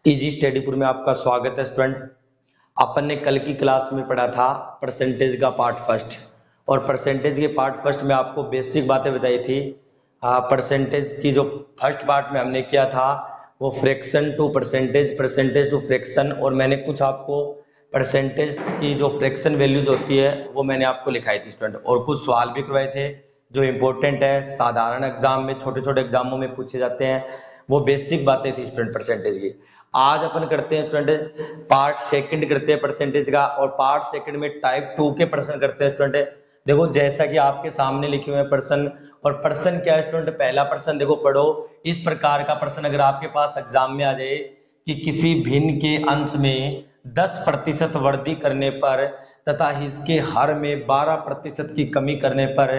Easy स्टडीपुर में आपका स्वागत है स्टूडेंट। अपन ने कल की क्लास में पढ़ा था परसेंटेज का पार्ट फर्स्ट, और परसेंटेज के पार्ट फर्स्ट में आपको बेसिक बातें बताई थी। परसेंटेज की जो फर्स्ट पार्ट में हमने किया था वो fraction to percentage, percentage to fraction, और मैंने कुछ आपको परसेंटेज की जो फ्रैक्शन वैल्यूज होती है वो मैंने आपको लिखाई थी स्टूडेंट, और कुछ सवाल भी करवाए थे जो इम्पोर्टेंट है, साधारण एग्जाम में, छोटे छोटे एग्जामों में पूछे जाते हैं। वो बेसिक बातें थी स्टूडेंट परसेंटेज की। आज अपन करते हैं स्टूडेंट पार्ट सेकंड करते हैं परसेंटेज का, और पार्ट सेकंड में टाइप 2 के प्रश्न करते हैं स्टूडेंट। देखो जैसा कि आपके सामने लिखे हुए प्रश्न, और प्रश्न क्या है स्टूडेंट, पहला प्रश्न देखो पढ़ो। इस प्रकार का प्रश्न अगर आपके पास एग्जाम में आ जाए कि किसी भिन्न के अंश में 10% वृद्धि करने पर तथा इसके हर में 12% की कमी करने पर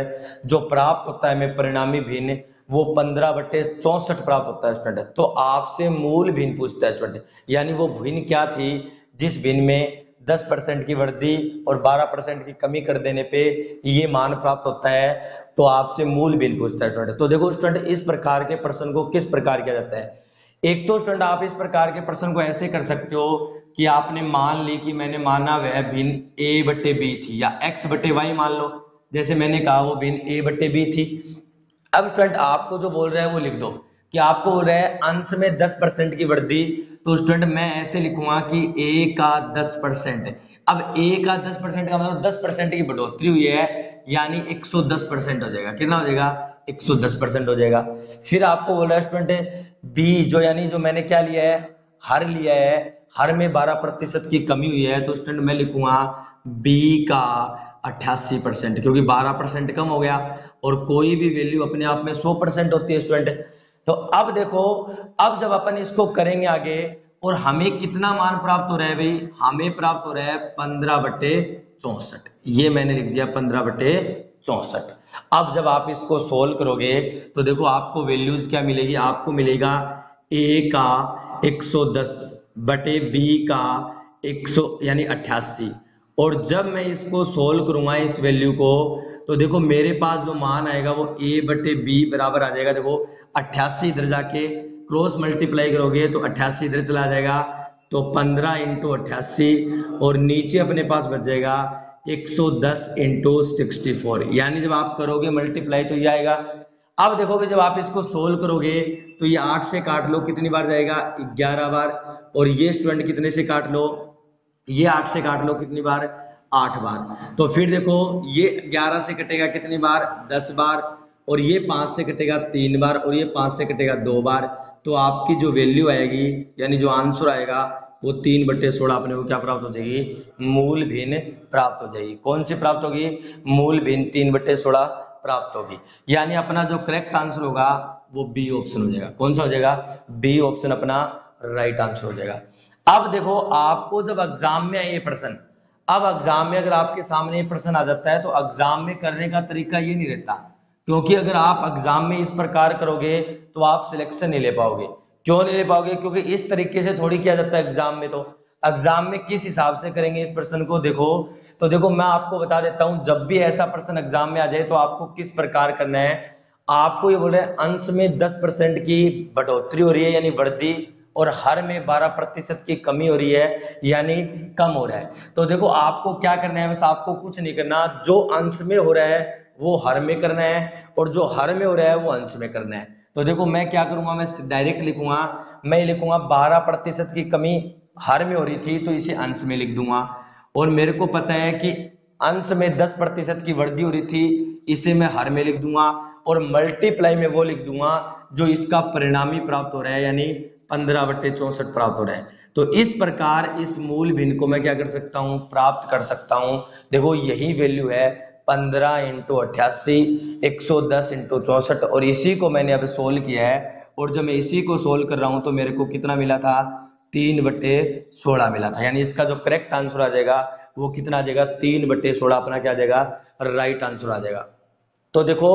जो प्राप्त होता है में परिणामी भिन्न वो 15/64 प्राप्त होता है स्टूडेंट। तो आपसे मूल भिन्न पूछता है स्टूडेंट, यानी वो भिन्न क्या थी जिस भिन्न में 10% की वृद्धि और 12% की कमी कर देने पे ये मान प्राप्त होता है। तो आपसे मूल भिन्न पूछता है स्टूडेंट। तो देखो स्टूडेंट इस प्रकार के प्रश्न को किस प्रकार किया जाता है। एक तो स्टूडेंट आप इस प्रकार के प्रश्न को ऐसे कर सकते हो कि आपने मान ली कि मैंने माना वह भिन्न a/b थी, या x/y मान लो, जैसे मैंने कहा वो भिन्न a/b थी। अब स्टूडेंट आपको जो बोल रहा है वो लिख दो कि आपको बोल रहा है अंश में 10% की वृद्धि। तो स्टूडेंट मैं ऐसे लिखूंगा कि a का 10%। अब a का 10% का मतलब 10% की बढ़ोतरी हुई है, यानी 110% हो जाएगा। कितना हो जाएगा? 110% हो जाएगा। फिर आपको बोल रहा है स्टूडेंट b, जो यानी जो मैंने क्या लिया है, हर लिया है, हर में 12% की कमी हुई है। तो स्टूडेंट मैं लिखूंगा b का 88%, क्योंकि 12% कम हो गया, और कोई भी वैल्यू अपने आप में 100% होती है स्टूडेंट। तो अब देखो, अब जब अपन इसको करेंगे आगे, और हमें कितना मान प्राप्त हो रहा है भाई, हमें प्राप्त हो रहा है 15/64। ये मैंने लिख दिया 15/64। अब जब आप इसको सोल्व करोगे तो देखो आपको वैल्यूज क्या मिलेगी, आपको मिलेगा a का 110 बटे b का 100 यानी 88। और जब मैं इसको सोल्व करूंगा इस वैल्यू को, तो देखो मेरे पास जो मान आएगा वो a/b बराबर आ जाएगा। देखो 88 इधर जाके क्रॉस मल्टीप्लाई करोगे तो 88 इधर चला जाएगा, तो 15 × 88, और नीचे अपने पास बच जाएगा 110 × 64। यानी जब आप करोगे मल्टीप्लाई तो ये आएगा। अब देखो भी जब आप इसको सोल्व करोगे तो ये 8 से काट लो, कितनी बार जाएगा? 11 बार। और ये स्टूडेंट कितने से काट लो, ये 8 से काट लो, कितनी बार? 8 बार। तो फिर देखो ये 11 से कटेगा कितनी बार? 10 बार। और ये 5 से कटेगा 3 बार, और ये 5 से कटेगा 2 बार। तो आपकी जो वैल्यू आएगी, यानी जो आंसर आएगा वो 3/16 अपने को क्या प्राप्त हो जाएगी? मूल भिन्न प्राप्त हो जाएगी। कौन सी प्राप्त होगी? मूल भिन्न 3/16 प्राप्त होगी। यानी अपना जो करेक्ट आंसर होगा वो बी ऑप्शन हो जाएगा। कौन सा हो जाएगा? बी ऑप्शन अपना राइट आंसर हो जाएगा। अब देखो आपको जब एग्जाम में आए ये प्रश्न, अब एग्जाम में अगर आपके सामने ये प्रश्न आ जाता है तो एग्जाम में करने का तरीका ये नहीं रहता, क्योंकि अगर आप एग्जाम में इस प्रकार करोगे तो आप सिलेक्शन नहीं ले पाओगे। क्यों नहीं ले पाओगे? क्योंकि इस तरीके से थोड़ी किया जाता है एग्जाम में। तो एग्जाम में किस हिसाब से करेंगे इस प्रश्न को, देखो तो देखो मैं आपको बता देता हूं, जब भी ऐसा प्रश्न एग्जाम में आ जाए तो आपको किस प्रकार करना है। आपको ये बोल रहे हैं अंश में 10% की बढ़ोतरी हो रही है यानी वृद्धि, और हर में 12% की कमी हो रही है यानी कम हो रहा है। तो देखो आपको क्या करना है, बस आपको कुछ नहीं करना, जो अंश में हो रहा है वो हर में करना है, और जो हर में हो रहा है वो अंश में करना है। तो देखो मैं क्या करूंगा, मैं डायरेक्ट लिखूंगा, मैं लिखूंगा 12% की कमी हर में हो रही थी तो इसे अंश में लिख दूंगा। और मेरे को पता है कि अंश में 10% की वृद्धि हो रही थी, इसे मैं हर में लिख दूंगा, और मल्टीप्लाई में वो लिख दूंगा जो इसका परिणामी प्राप्त हो रहा है, यानी 15/64 प्राप्त हो रहा है। तो इस प्रकार इस मूल भिन्न को मैं क्या कर सकता हूं, प्राप्त कर सकता हूं। देखो यही वैल्यू है 15 × 88, 110 × 64, और इसी को मैंने अब सोल्व किया है। और जब मैं इसी को सोल्व कर रहा हूं तो मेरे को कितना मिला था? 3/16 मिला था। यानी इसका जो करेक्ट आंसर आ जाएगा वो कितना आ जाएगा? 3/16 अपना क्या आ जाएगा? राइट आंसर आ जाएगा। तो देखो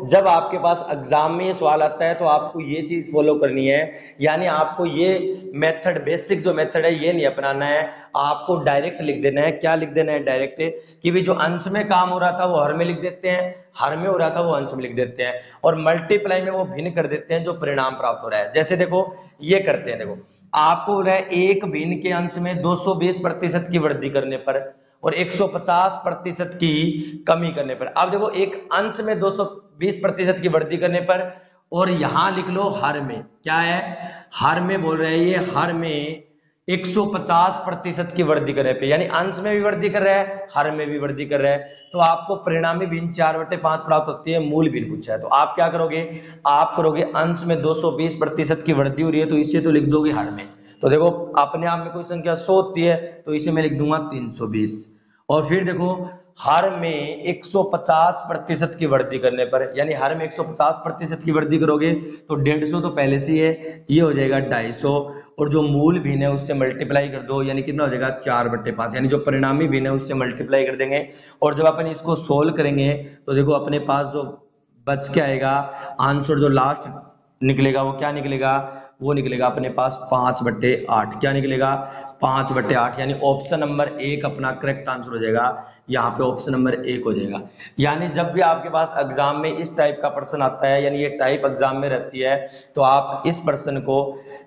जब आपके पास एग्जाम में ये सवाल आता है तो आपको ये चीज फॉलो करनी है, यानी आपको ये मेथड, बेसिक जो मेथड है ये नहीं अपनाना है, आपको डायरेक्ट लिख देना है। क्या लिख देना है? डायरेक्ट, कि भी जो अंश में काम हो रहा था वो हर में लिख देते हैं, हर में हो रहा था वो अंश में लिख देते हैं, और मल्टीप्लाई में वो भिन्न कर देते हैं जो परिणाम प्राप्त हो रहा है। जैसे देखो ये करते हैं, देखो आपको बोला है एक भिन्न के अंश में 220% की वृद्धि करने पर और 150% की कमी करने पर। अब देखो एक अंश में 220% की वृद्धि करने पर, और यहां लिख लो हर में क्या है, हर में बोल रहे हैं ये हर में 150% की वृद्धि करने पे, यानी अंश में भी वृद्धि कर रहा है, हर में भी वृद्धि कर रहा है, तो आपको परिणामी भिन्न 4/5 प्राप्त होती है, मूल भिन्न पूछा है। तो आप क्या करोगे, आप करोगे अंश में 220% की वृद्धि हो रही है तो इसे तो लिख दोगे हर में। तो देखो अपने आप में कोई संख्या 100 होती है तो इसे मैं लिख दूंगा 320, और फिर देखो हर में 150% की वृद्धि करने पर, यानी हर में 150% की वृद्धि करोगे तो 150 तो पहले से ही है, ये हो जाएगा 250, और जो मूल भिन्न है उससे मल्टीप्लाई कर दो, यानी कितना हो जाएगा 4/5, यानी जो परिणामी भिन्न है उससे मल्टीप्लाई कर देंगे। और जब अपन इसको सोल्व करेंगे तो देखो अपने पास जो बच के आएगा आंसर, जो लास्ट निकलेगा वो क्या निकलेगा, वो निकलेगा अपने पास 5/8। क्या निकलेगा, 5/8, यानी ऑप्शन नंबर 1 अपना करेक्ट आंसर हो जाएगा। यहाँ पे ऑप्शन नंबर 1 हो जाएगा। यानी जब भी आपके पास एग्जाम में इस टाइप का प्रश्न आता है, यानी ये टाइप एग्जाम में रहती है, तो आप इस प्रश्न को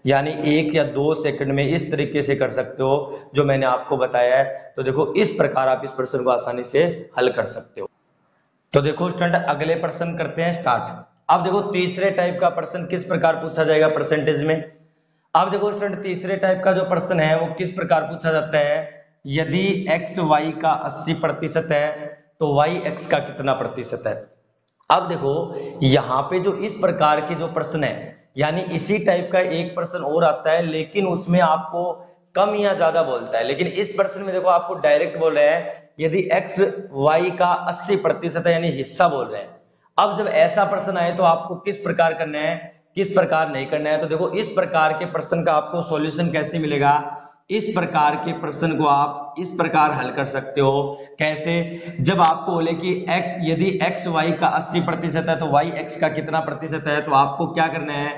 यानी 1 या 2 सेकंड में इस तरीके से कर सकते हो जो मैंने आपको बताया है। तो देखो इस प्रकार आप इस प्रश्न को आसानी से हल कर सकते हो। तो देखो स्टूडेंट अगले प्रश्न करते हैं स्टार्ट। अब देखो तीसरे टाइप का प्रश्न किस प्रकार पूछा जाएगा परसेंटेज में। अब देखो स्टूडेंट तीसरे टाइप का जो प्रश्न है वो किस प्रकार पूछा जाता है, यदि x y का 80% है तो y x का कितना प्रतिशत है। अब देखो यहाँ पे जो इस प्रकार के जो प्रश्न है, यानी इसी टाइप का एक प्रश्न और आता है लेकिन उसमें आपको कम या ज्यादा बोलता है, लेकिन इस प्रश्न में देखो आपको डायरेक्ट बोल रहा है यदि x y का 80% है, यानी हिस्सा बोल रहे हैं। अब जब ऐसा प्रश्न आए तो आपको किस प्रकार करना है, किस प्रकार नहीं करना है। तो देखो इस प्रकार के प्रश्न का आपको सॉल्यूशन कैसे मिलेगा, इस प्रकार के प्रश्न को आप इस प्रकार हल कर सकते हो। कैसे, जब आपको बोले कि यदि x y का 80% है तो y x का कितना प्रतिशत है, तो आपको क्या करना है,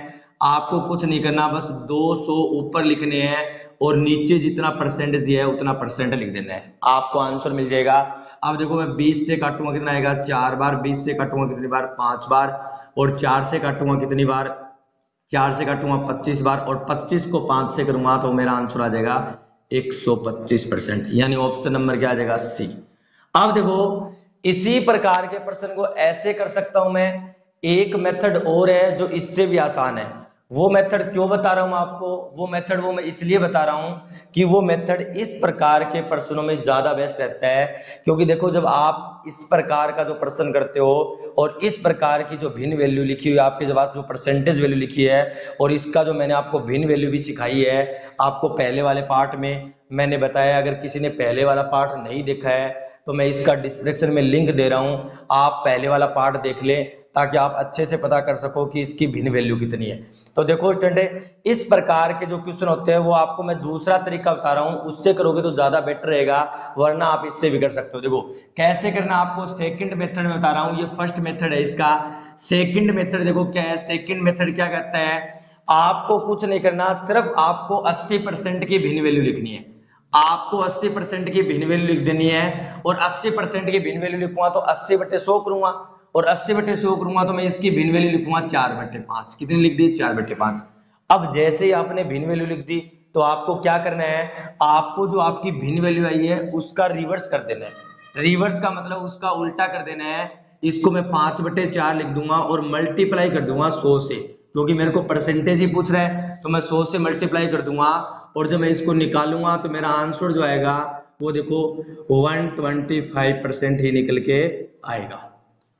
आपको कुछ नहीं करना, बस 200 ऊपर लिखने हैं और नीचे जितना परसेंट दिया है उतना परसेंट लिख देना है, आपको आंसर मिल जाएगा। अब देखो मैं 20 से काटूंगा कितना आएगा 4 बार, 20 से काटूंगा कितनी बार 5 बार, और 4 से काटूंगा कितनी बार 4 से काटूंगा 25 बार, और 25 को 5 से करूंगा तो मेरा आंसर आ जाएगा 125%, यानी ऑप्शन नंबर क्या आ जाएगा सी। अब देखो इसी प्रकार के प्रश्न को ऐसे कर सकता हूं मैं, एक मेथड और है जो इससे भी आसान है। वो मेथड क्यों बता रहा हूं आपको, वो मेथड वो मैं इसलिए बता रहा हूं कि वो मेथड इस प्रकार के प्रश्नों में ज्यादा बेस्ट रहता है। क्योंकि देखो जब आप इस प्रकार का जो प्रश्न करते हो और इस प्रकार की जो भिन्न वैल्यू लिखी हुई है, आपके पास जो परसेंटेज वैल्यू लिखी है, और इसका जो मैंने आपको भिन्न वैल्यू भी सिखाई है, आपको पहले वाले पार्ट में मैंने बताया। अगर किसी ने पहले वाला पार्ट नहीं देखा है तो मैं इसका डिस्क्रिप्शन में लिंक दे रहा हूं, आप पहले वाला पार्ट देख लें ताकि आप अच्छे से पता कर सको कि इसकी भिन्न वैल्यू कितनी है। तो देखो स्टूडेंट इस प्रकार के जो क्वेश्चन होते हैं वो आपको मैं दूसरा तरीका बता रहा हूं, उससे करोगे तो ज्यादा बेटर रहेगा, वरना आप इससे भी कर सकते हो। देखो कैसे करना आपको सेकंड मेथड में बता रहा हूं, ये फर्स्ट मेथड है इसका। सेकंड मेथड देखो क्या है, सेकंड मेथड क्या कहता है, आपको कुछ नहीं करना, सिर्फ आपको 80% की भिन्न वैल्यू लिखनी है। आपको 80% की भिन्न वैल्यू लिख देनी है, और 80% की भिन्न वैल्यू लिखूंगा तो 80/100 करूंगा, और 80/100 करूंगा तो मैं इसकी भिन्न वैल्यू लिखूंगा 4/5। कितनी लिख दी 4/5। अब जैसे ही आपने भिन्न वैल्यू लिख दी तो आपको क्या करना है, आपको जो आपकी भिन्न वैल्यू आई है उसका रिवर्स कर देना है। रिवर्स का मतलब उसका उल्टा कर देना है। इसको मैं 5/4 लिख दूंगा और मल्टीप्लाई कर दूंगा 100 से, क्योंकि मेरे को परसेंटेज ही पूछ रहा है तो मैं 100 से मल्टीप्लाई कर दूंगा, और जब मैं इसको निकालूंगा तो मेरा आंसर जो आएगा वो देखो 125% ही निकल के आएगा।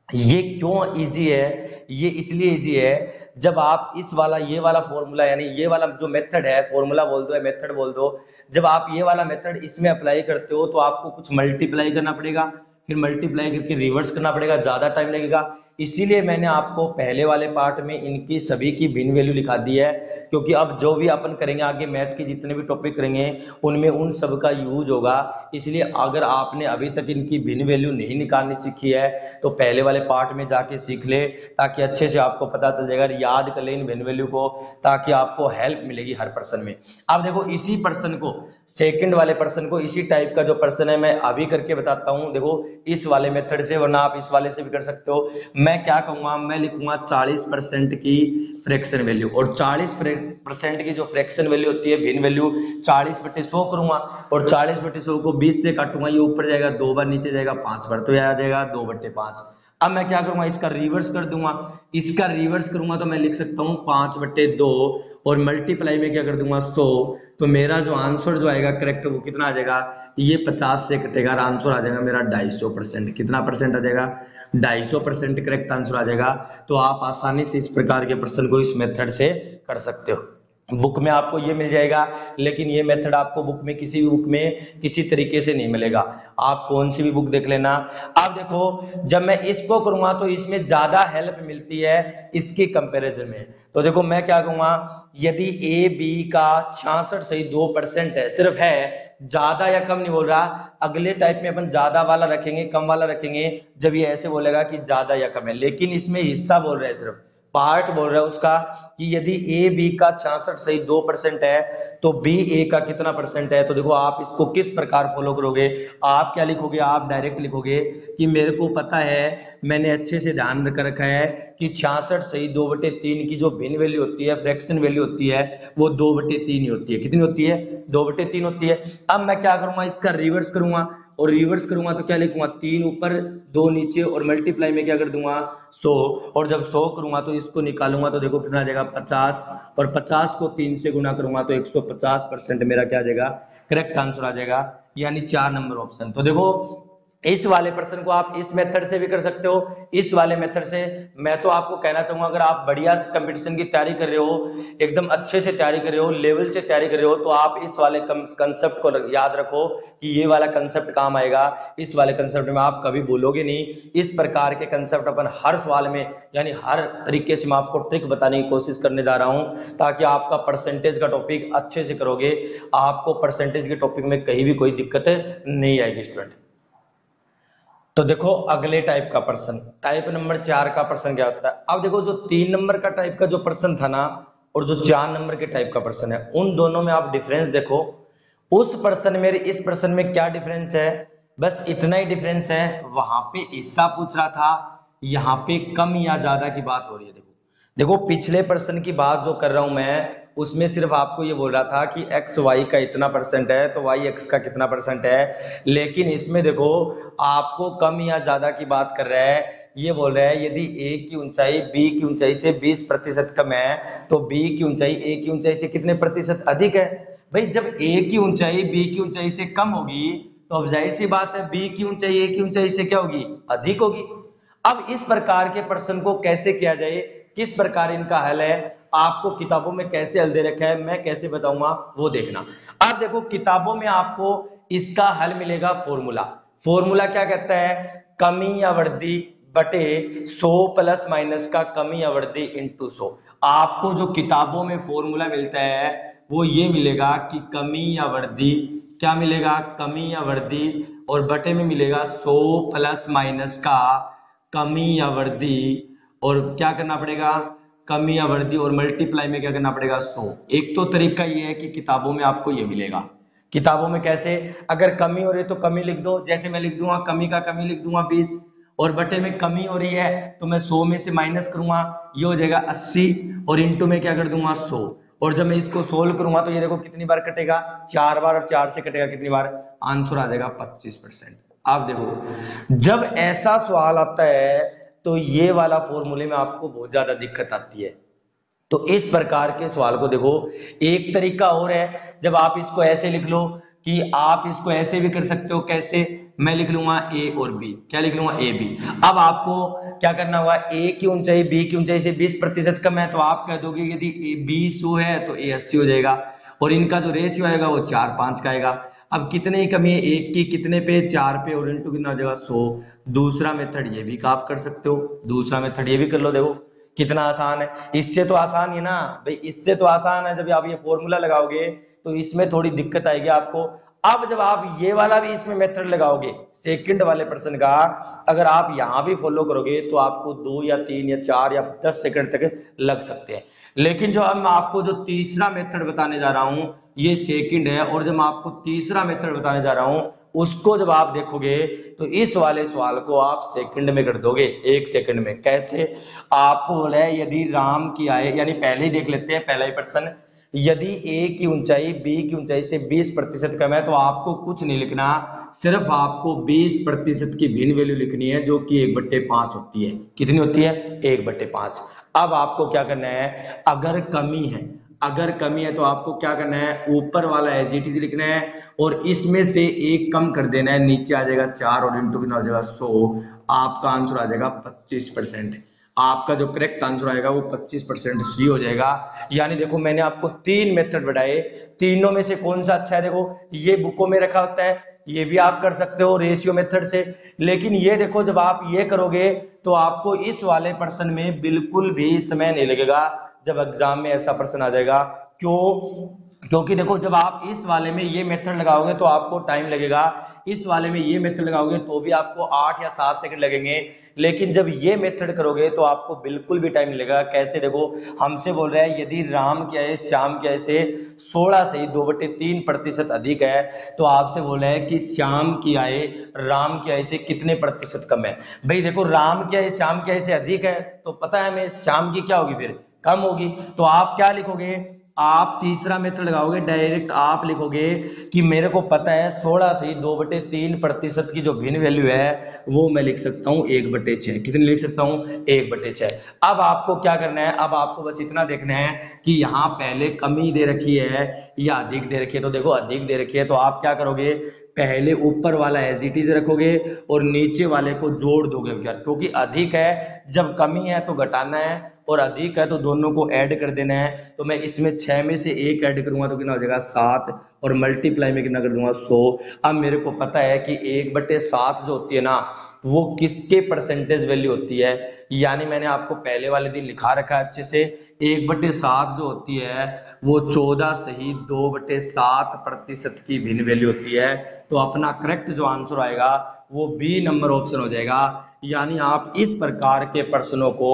ये क्यों इजी है, ये इसलिए इजी है, जब आप इस वाला ये वाला फॉर्मूला, यानी ये वाला जो मेथड है, फॉर्मूला बोल दो या मेथड बोल दो, जब आप ये वाला मेथड इसमें अप्लाई करते हो तो आपको कुछ मल्टीप्लाई करना पड़ेगा, फिर मल्टीप्लाई करके रिवर्स करना पड़ेगा, ज्यादा टाइम लगेगा। इसीलिए मैंने आपको पहले वाले पार्ट में इनकी सभी की भिन्न वैल्यू लिखा दी है, क्योंकि अब जो भी अपन करेंगे आगे मैथ के जितने भी टॉपिक करेंगे उनमें उन सब का यूज होगा। इसलिए अगर आपने अभी तक इनकी भिन्न वैल्यू नहीं निकालनी सीखी है तो पहले वाले पार्ट में जाके सीख ले, ताकि अच्छे से आपको पता चल जाएगा, याद कर ले इन भिन्न वैल्यू को, ताकि आपको हेल्प मिलेगी हर प्रश्न में। अब देखो इसी प्रश्न को, सेकंड वाले प्रश्न को, इसी टाइप का जो प्रश्न है मैं अभी करके बताता हूं। देखो इस वाले मेथड से, वरना आप इस वाले से भी कर सकते हो। मैं क्या कहूंगा, मैं लिखूंगा 40% की फ्रैक्शन वैल्यू, और 40% की जो फ्रैक्शन वैल्यू होती है भिन्न वैल्यू 40/100 करूंगा, और 40/100 को 20 से काटूंगा, ये ऊपर जाएगा 2 बार, नीचे जाएगा 5 बार, तो यह आ जाएगा 2/5। अब मैं क्या करूंगा, इसका रिवर्स कर दूंगा, इसका रिवर्स करूंगा तो मैं लिख सकता हूं 5/2 और मल्टीप्लाई में क्या कर दूंगा 100, तो मेरा जो आंसर जो आएगा करेक्ट वो कितना आ जाएगा, ये 50 से कटेगा और आंसर आ जाएगा मेरा 250%। कितना परसेंट आ जाएगा, 250% करेक्ट आंसर आ जाएगा। तो आप आसानी से इस प्रकार के प्रश्न को इस मेथड से कर सकते हो। बुक में आपको ये मिल जाएगा, लेकिन ये मेथड आपको बुक में किसी भी बुक में किसी तरीके से नहीं मिलेगा, आप कौन सी भी बुक देख लेना। अब देखो जब मैं इसको करूंगा तो इसमें ज्यादा हेल्प मिलती है इसके कंपैरिजन में। तो देखो मैं क्या कहूंगा, यदि ए बी का 66.2% है, सिर्फ है, ज्यादा या कम नहीं बोल रहा, अगले टाइप में अपन ज्यादा वाला रखेंगे कम वाला रखेंगे जब ये ऐसे बोलेगा कि ज्यादा या कम है, लेकिन इसमें हिस्सा बोल रहे हैं, सिर्फ पार्ट बोल रहा है उसका, कि यदि ए बी का 66.2% है तो बी ए का कितना परसेंट है। तो देखो आप इसको किस प्रकार फॉलो करोगे, आप क्या लिखोगे, आप डायरेक्ट लिखोगे कि मेरे को पता है, मैंने अच्छे से ध्यान कर रखा है कि 66/2/3 की जो भिन्न वैल्यू होती है, फ्रैक्शन वैल्यू होती है, वो 2/3 ही होती है। कितनी होती है, 2/3 होती है। अब मैं क्या करूंगा, इसका रिवर्स करूंगा, और रिवर्स करूंगा तो क्या लिखूंगा, 3 ऊपर 2 नीचे, और मल्टीप्लाई में क्या कर दूंगा 100, और जब 100 करूंगा तो इसको निकालूंगा तो देखो कितना आ जाएगा 50, और 50 को 3 से गुना करूंगा तो 150% मेरा क्या आ जाएगा, करेक्ट आंसर आ जाएगा, यानी 4 नंबर ऑप्शन। तो देखो इस वाले प्रश्न को आप इस मेथड से भी कर सकते हो, इस वाले मेथड से। मैं तो आपको कहना चाहूंगा, अगर आप बढ़िया कंपटीशन की तैयारी कर रहे हो, एकदम अच्छे से तैयारी कर रहे हो, लेवल से तैयारी कर रहे हो, तो आप इस वाले कंसेप्ट को याद रखो कि ये वाला कंसेप्ट काम आएगा। इस वाले कंसेप्ट में आप कभी भूलोगे नहीं। इस प्रकार के कंसेप्ट अपन हर सवाल में, यानी हर तरीके से मैं आपको ट्रिक बताने की कोशिश करने जा रहा हूं, ताकि आपका परसेंटेज का टॉपिक अच्छे से करोगे, आपको परसेंटेज के टॉपिक में कहीं भी कोई दिक्कत नहीं आएगी स्टूडेंट। तो देखो अगले टाइप का प्रश्न, टाइप नंबर 4 का प्रश्न क्या होता है। अब देखो जो 3 नंबर का टाइप का जो प्रश्न था ना, और जो 4 नंबर के टाइप का प्रश्न है, उन दोनों में आप डिफरेंस देखो। उस प्रश्न में इस प्रश्न में क्या डिफरेंस है, बस इतना ही डिफरेंस है। वहां पे हिस्सा पूछ रहा था, यहाँ पे कम या ज्यादा की बात हो रही है। देखो पिछले प्रश्न की बात जो कर रहा हूं मैं, उसमें सिर्फ आपको ये बोल रहा था कि एक्स वाई का इतना परसेंट है तो वाई एक्स का कितना परसेंट है, लेकिन इसमें देखो आपको कम या ज्यादा की बात कर रहा है। ये बोल रहा है यदि ए की ऊंचाई बी की ऊंचाई से 20% कम है तो बी की ऊंचाई ए की ऊंचाई से कितने प्रतिशत अधिक है। भाई जब ए की ऊंचाई बी की ऊंचाई से कम होगी तो अब जाहिर सी बात है बी की ऊंचाई ए की ऊंचाई से क्या होगी, अधिक होगी। अब इस प्रकार के प्रश्न को कैसे किया जाए, किस प्रकार इनका हल है, आपको किताबों में कैसे हल दे रखा है, मैं कैसे बताऊंगा वो देखना। अब देखो किताबों में आपको इसका हल मिलेगा फॉर्मूला। फॉर्मूला क्या कहता है, कमी या वृद्धि बटे 100 प्लस माइनस का कमी या वृद्धि इंटू 100। आपको जो किताबों में फॉर्मूला मिलता है वो ये मिलेगा कि कमी या वृद्धि, क्या मिलेगा, कमी या वृद्धि, और बटे में मिलेगा 100 प्लस माइनस का कमी या वृद्धि, और क्या करना पड़ेगा, कमी या वृद्धि, और मल्टीप्लाई में क्या करना पड़ेगा 100। एक तो तरीका ये है कि किताबों में आपको ये मिलेगा। किताबों में कैसे, अगर कमी हो रही है तो कमी लिख दो, जैसे मैं लिख दूंगा कमी का कमी लिख दूंगा 20, और बटे में कमी हो रही है तो मैं 100 में से माइनस करूंगा, ये हो जाएगा 80, और इंटू में क्या कर दूंगा 100, और जब मैं इसको सोल्व करूंगा तो ये देखो कितनी बार कटेगा, 4 बार, और 4 से कटेगा कितनी बार, आंसर आ जाएगा 25%। आप देखो जब ऐसा सवाल आता है तो ये वाला फॉर्मूले में आपको बहुत ज्यादा दिक्कत आती है। तो इस प्रकार के सवाल को देखो, एक तरीका और है, जब आप इसको ऐसे लिख लो कि आप इसको ऐसे भी कर सकते हो, कैसे, मैं लिख लूंगा ए और बी, क्या लिख लूंगा ए बी। अब आपको क्या करना होगा, ए की ऊंचाई बी की ऊंचाई से 20% कम है तो आप कह दोगे यदि बी 100 है तो ए 80 हो जाएगा, और इनका जो रेशियो आएगा वो 4:5 का आएगा। अब कितने ही कमी है, एक की कितने पे, 4 पे, और इंटू कितना हो जाएगा 100। दूसरा मेथड ये भी आप कर सकते हो, दूसरा मेथड ये भी कर लो, देखो कितना आसान है। इससे तो आसान है ना भाई, इससे तो आसान है। जब आप ये फॉर्मूला लगाओगे तो इसमें थोड़ी दिक्कत आएगी आपको। अब जब आप ये वाला भी इसमें मेथड लगाओगे सेकंड वाले प्रश्न का, अगर आप यहां भी फॉलो करोगे तो आपको 2 या 3 या 4 या 10 सेकंड तक लग सकते हैं। लेकिन जो हम आपको जो तीसरा मेथड बताने जा रहा हूं ये सेकंड है, और जब मैं आपको तीसरा मेथड बताने जा रहा हूं उसको जब आप देखोगे तो इस वाले सवाल को आप सेकंड में कर दोगे, 1 सेकंड में। कैसे? आपको बोला है यदि राम की आय, यानी पहले ही देख लेते हैं पहला ही प्रश्न, यदि ए की ऊंचाई बी की ऊंचाई से 20% कम है, तो आपको कुछ नहीं लिखना, सिर्फ आपको 20% की भिन्न वैल्यू लिखनी है, जो कि 1/5 होती है। कितनी होती है? 1/5। अब आपको क्या करना है, अगर कमी है, अगर कमी है तो आपको क्या करना है, ऊपर वाला एज इट इज लिखना है और इसमें से 1 कम कर देना है, नीचे आ जाएगा 4 और इंटू कितना हो जाएगा 100। आपका आंसर आ जाएगा 25%। आपका जो करेक्ट आंसर आएगा वो 25% सी हो जाएगा। यानी देखो मैंने आपको 3 मेथड बताए, तीनों में से कौन सा अच्छा है? देखो ये बुकों में रखा होता है, ये भी आप कर सकते हो रेशियो मेथड से, लेकिन ये देखो जब आप ये करोगे तो आपको इस वाले प्रश्न में बिल्कुल भी समय नहीं लगेगा जब एग्जाम में ऐसा प्रश्न आ जाएगा। क्यों? क्योंकि देखो जब आप इस वाले में ये मेथड लगाओगे तो आपको टाइम लगेगा, इस वाले में ये मेथड लगाओगे तो भी आपको 8 या 7 सेकंड लगेंगे, लेकिन जब ये मेथड करोगे तो आपको बिल्कुल भी टाइम नहीं लगेगा। कैसे? देखो हमसे बोल रहा है यदि राम क्या है श्याम क्या है से 16 से 2/3% अधिक है, तो आपसे बोला है कि श्याम की आय राम की आय से कितने प्रतिशत कम है। भाई देखो राम की आय श्याम की आय से अधिक है तो पता है हमें श्याम की क्या होगी, फिर कम होगी। तो आप क्या लिखोगे, आप तीसरा मेथड लगाओगे, डायरेक्ट आप लिखोगे कि मेरे को पता है 16 से 2/3% की जो भिन्न वैल्यू है वो मैं लिख सकता हूँ 1/6। कितनी लिख सकता हूँ? 1/6। अब आपको क्या करना है, अब आपको बस इतना देखना है कि यहाँ पहले कमी दे रखी है या अधिक दे रखी है। तो देखो अधिक दे रखी है तो आप क्या करोगे, पहले ऊपर वाला एज इट इज रखोगे और नीचे वाले को जोड़ दोगे, क्योंकि अधिक है, जब कमी है तो घटाना है और अधिक है तो दोनों को ऐड कर देना है। तो मैं इसमें 6 में से 1 ऐड करूंगा तो कितना हो जाएगा 7 और मल्टीप्लाई में कितना कर दूंगा 100। अब मेरे को पता है कि 1/7 जो होती है ना वो किसके परसेंटेज वैल्यू होती है, यानी मैंने आपको पहले वाले दिन लिखा रखा है अच्छे से, 1/7 जो होती है वो 14 से ही 2/7% की भिन्न वैल्यू होती है। तो अपना करेक्ट जो आंसर आएगा वो बी नंबर ऑप्शन हो जाएगा। यानी आप इस प्रकार के प्रश्नों को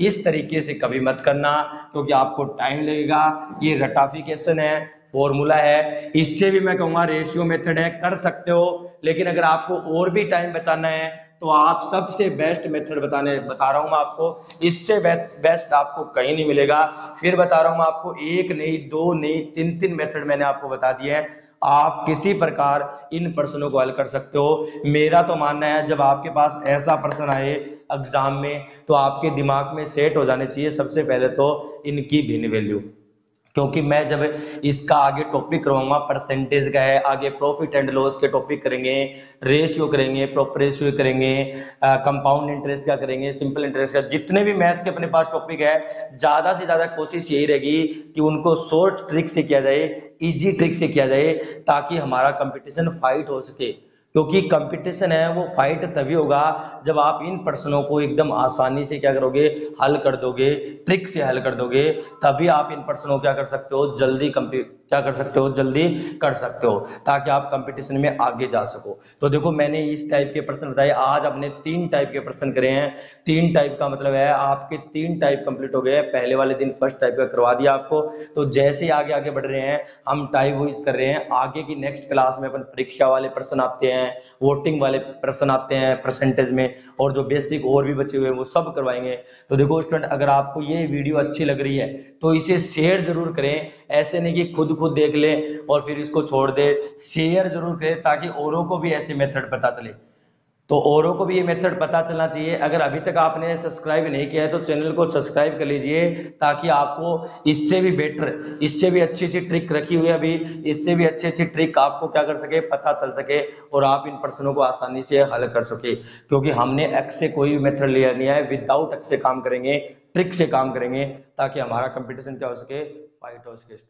इस तरीके से कभी मत करना, क्योंकि आपको टाइम लगेगा। ये रटाफिकेशन है, फॉर्मूला है, इससे भी मैं कहूंगा रेशियो मेथड है, कर सकते हो, लेकिन अगर आपको और भी टाइम बचाना है तो आप सबसे बेस्ट मेथड बता रहा हूं मैं आपको, इससे बेस्ट आपको कहीं नहीं मिलेगा। फिर बता रहा हूं मैं आपको, 1 नहीं 2 नहीं 3 मेथड मैंने आपको बता दिए हैं, आप किसी प्रकार इन प्रश्नों को हल कर सकते हो। मेरा तो मानना है जब आपके पास ऐसा प्रश्न आए एग्जाम में तो आपके दिमाग में सेट हो जाने चाहिए सबसे पहले तो इनकी भिन्न वैल्यू, क्योंकि मैं जब इसका आगे टॉपिक करवाऊंगा, परसेंटेज का है, आगे प्रॉफिट एंड लॉस के टॉपिक करेंगे, रेशियो करेंगे, प्रॉपर रेशियो करेंगे, कंपाउंड इंटरेस्ट का करेंगे, सिंपल इंटरेस्ट का, जितने भी मैथ के अपने पास टॉपिक है, ज्यादा से ज्यादा कोशिश यही रहेगी कि उनको शॉर्ट ट्रिक से किया जाए, इजी ट्रिक से किया जाए, ताकि हमारा कंपटीशन फाइट हो सके। क्योंकि कंपटीशन है वो फाइट तभी होगा जब आप इन प्रश्नों को एकदम आसानी से क्या करोगे, हल कर दोगे, ट्रिक से हल कर दोगे, तभी आप इन प्रश्नों को क्या कर सकते हो, जल्दी जल्दी कर सकते हो, ताकि आप कंपटीशन में आगे जा सको। तो देखो मैंने इस टाइप के प्रश्न बताए, आज आपने 3 टाइप के प्रश्न करे हैं। 3 टाइप का मतलब है आपके 3 टाइप कंप्लीट हो गए। पहले वाले दिन फर्स्ट टाइप का करवा दिया आपको, तो जैसे ही आगे आगे बढ़ रहे हैं हम टाइप वाइज कर रहे हैं। आगे की नेक्स्ट क्लास में अपन परीक्षा वाले प्रश्न आते हैं, वोटिंग वाले प्रश्न आते हैं परसेंटेज में, और जो बेसिक और भी बचे हुए हैं वो सब करवाएंगे। तो देखो स्टूडेंट, अगर आपको ये वीडियो अच्छी लग रही है तो इसे शेयर जरूर करें, ऐसे नहीं कि खुद देख ले और फिर इसको छोड़ दे, शेयर जरूर करें ताकि औरों को भी ऐसे मेथड पता चले। तो औरों को भी ये मेथड पता चलना चाहिए। अगर अभी तक आपने सब्सक्राइब नहीं किया है तो चैनल को सब्सक्राइब कर लीजिए, ताकि आपको इससे भी बेटर, इससे भी अच्छी अच्छी ट्रिक रखी हुई है अभी, इससे भी अच्छी अच्छी ट्रिक आपको क्या कर सके, पता चल सके, और आप इन प्रश्नों को आसानी से हल कर सके। क्योंकि हमने एक्स से कोई भी मेथड लिया नहीं है, विदाउट एक्स से काम करेंगे, ट्रिक से काम करेंगे, ताकि हमारा कंपटीशन क्या हो सके, फाइट हो सके।